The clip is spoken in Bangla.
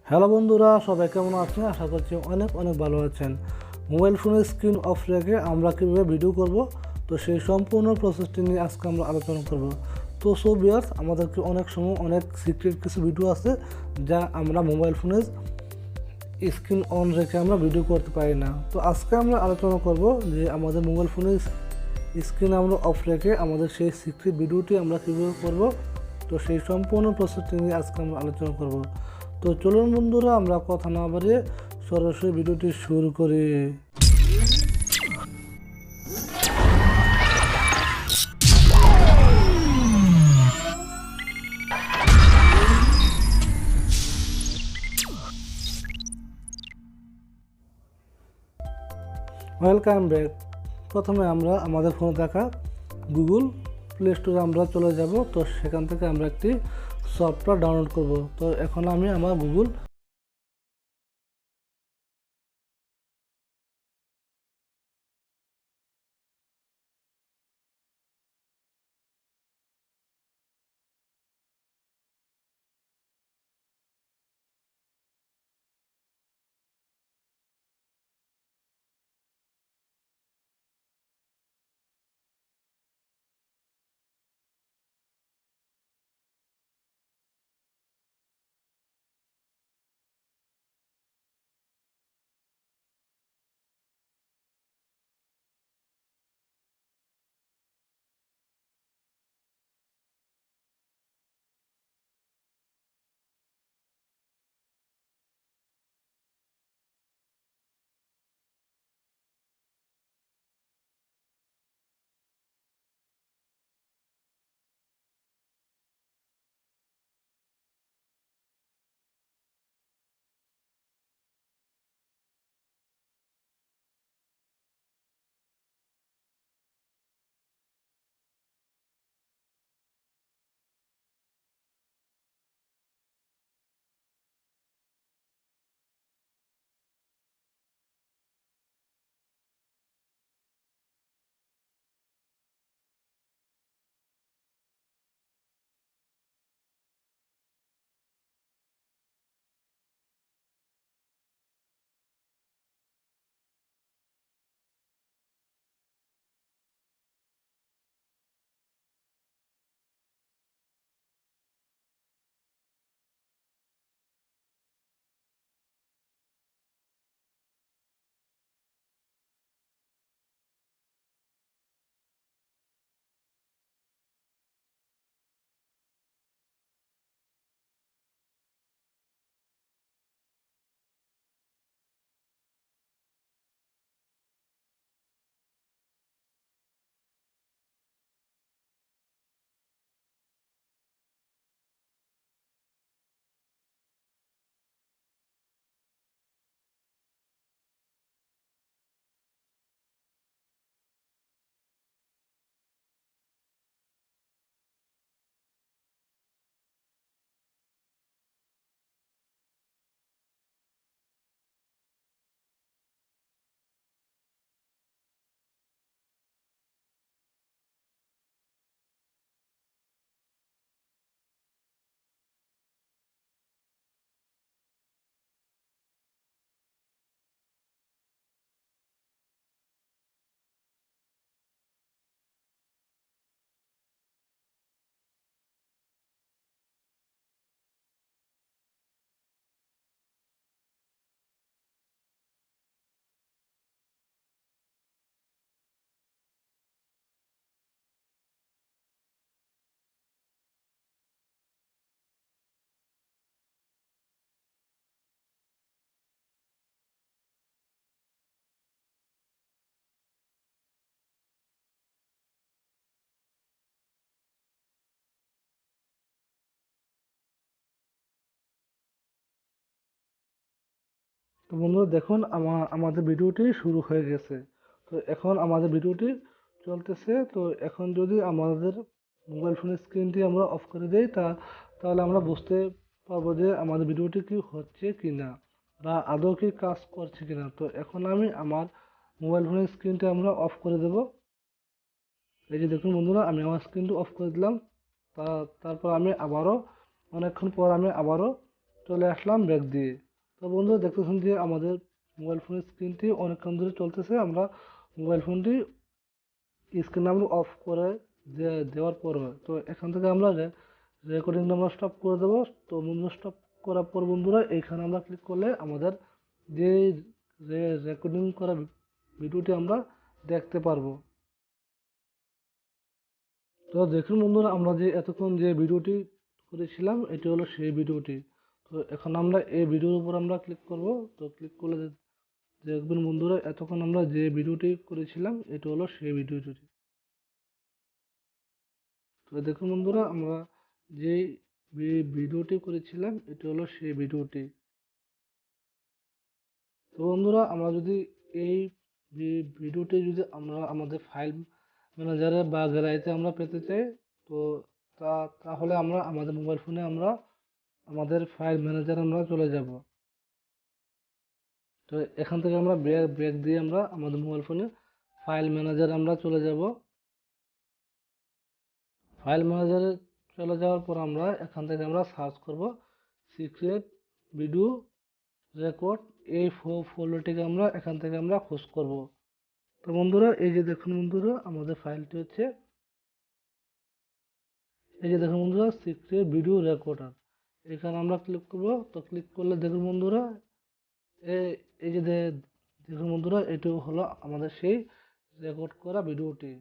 হ্যালো বন্ধুরা, সবাই কেমন আছেন? আশা করছি অনেক ভালো আছেন। মোবাইল ফোনের স্ক্রিন অফ রেখে আমরা কীভাবে ভিডিও করব, তো সেই সম্পূর্ণ প্রসেসটি নিয়ে আজকে আমরা আলোচনা করব। তো ভিউয়ার্স, আমাদেরকে অনেক সময় অনেক সিক্রেট কিছু ভিডিও আছে যা আমরা মোবাইল ফোনের স্ক্রিন অন রেখে আমরা ভিডিও করতে পারি না। তো আজকে আমরা আলোচনা করব যে আমাদের মোবাইল ফোনের স্ক্রিন আমরা অফ রেখে আমাদের সেই সিক্রেট ভিডিওটি আমরা কীভাবে করব, তো সেই সম্পূর্ণ প্রসেসটি নিয়ে আজকে আমরা আলোচনা করব। তো চলুন বন্ধুরা, আমরা কথা না বাড়িয়ে সরাসরি ভিডিওটি শুরু করি। Welcome back. প্রথমে আমরা আমাদের ফোনে থাকা গুগল প্লে স্টোরে আমরা চলে যাব। তো সেখান থেকে আমরা একটি সফটওয়্যার ডাউনলোড করব। তো এখন আমি আমার গুগল তো বন্ধুরা দেখুন, আমাদের ভিডিওটি শুরু হয়ে গেছে। তো এখন আমাদের ভিডিওটি চলতেছে। তো এখন যদি আমাদের মোবাইল ফোনের স্ক্রিনটি আমরা অফ করে দিই, তাহলে আমরা বুঝতে পারবো যে আমাদের ভিডিওটি কি হচ্ছে কি না, বা আদৌ কি কাজ করছে কি না। তো এখন আমি আমার মোবাইল ফোনের স্ক্রিনটি আমরা অফ করে দেব। এই যে দেখুন বন্ধুরা, আমি আমার স্ক্রিনটি অফ করে দিলাম। তারপর আমি আবারও অনেকক্ষণ পর আমি আবারও চলে আসলাম ব্যাক দিয়ে। তো বন্ধুরা দেখতেছেন যে আমাদের মোবাইল ফোনের স্ক্রিনটি অনেকক্ষণ ধরে চলতেছে। আমরা মোবাইল ফোনটি স্ক্রিন আমরা অফ করে দেওয়ার পর তো এখান থেকে আমরা রেকর্ডিং আমরা স্টপ করে দেবো। তো বন্ধুরা স্টপ করার পর বন্ধুরা এইখানে আমরা ক্লিক করলে আমাদের যে রেকর্ডিং করা ভিডিওটি আমরা দেখতে পারবো। তো দেখুন বন্ধুরা আমরা যে এতক্ষণ যে ভিডিওটি করেছিলাম এটি হলো সেই ভিডিওটি। তো এখন আমরা এই ভিডিওর উপর আমরা ক্লিক করব। তো ক্লিক করলে দেখবেন বন্ধুরা এতক্ষণ আমরা যে ভিডিওটি করেছিলাম এটি হলো সেই ভিডিওটি। তো দেখুন বন্ধুরা আমরা যে ভিডিওটি করেছিলাম এটি হলো সেই ভিডিওটি। তো বন্ধুরা আমরা যদি এই ভিডিওটি যদি আমরা আমাদের ফাইল ম্যানেজারে বা গ্যালারিতে আমরা পেতে চাই তো তাহলে আমরা আমাদের মোবাইল ফোনে আমরা আমাদের ফাইল ম্যানেজারে আমরা চলে যাব। তো এখান থেকে আমরা ব্যাক দিয়ে আমরা আমাদের মোবাইল ফোনে ফাইল ম্যানেজারে আমরা চলে যাব। ফাইল ম্যানেজারে চলে যাওয়ার পর আমরা এখান থেকে আমরা সার্চ করব সিক্রেট ভিডিও রেকর্ড। এই ফোল্ডারটিকে আমরা এখান থেকে আমরা খোঁজ করব। তো বন্ধুরা এই যে দেখুন বন্ধুরা আমাদের ফাইলটি হচ্ছে এই যে দেখুন বন্ধুরা সিক্রেট ভিডিও রেকর্ডার। এখানে আমরা ক্লিক করব। তো ক্লিক করলে দেখুন বন্ধুরা এই যে দেখুন বন্ধুরা এটি হলো আমাদের সেই রেকর্ড করা ভিডিওটি।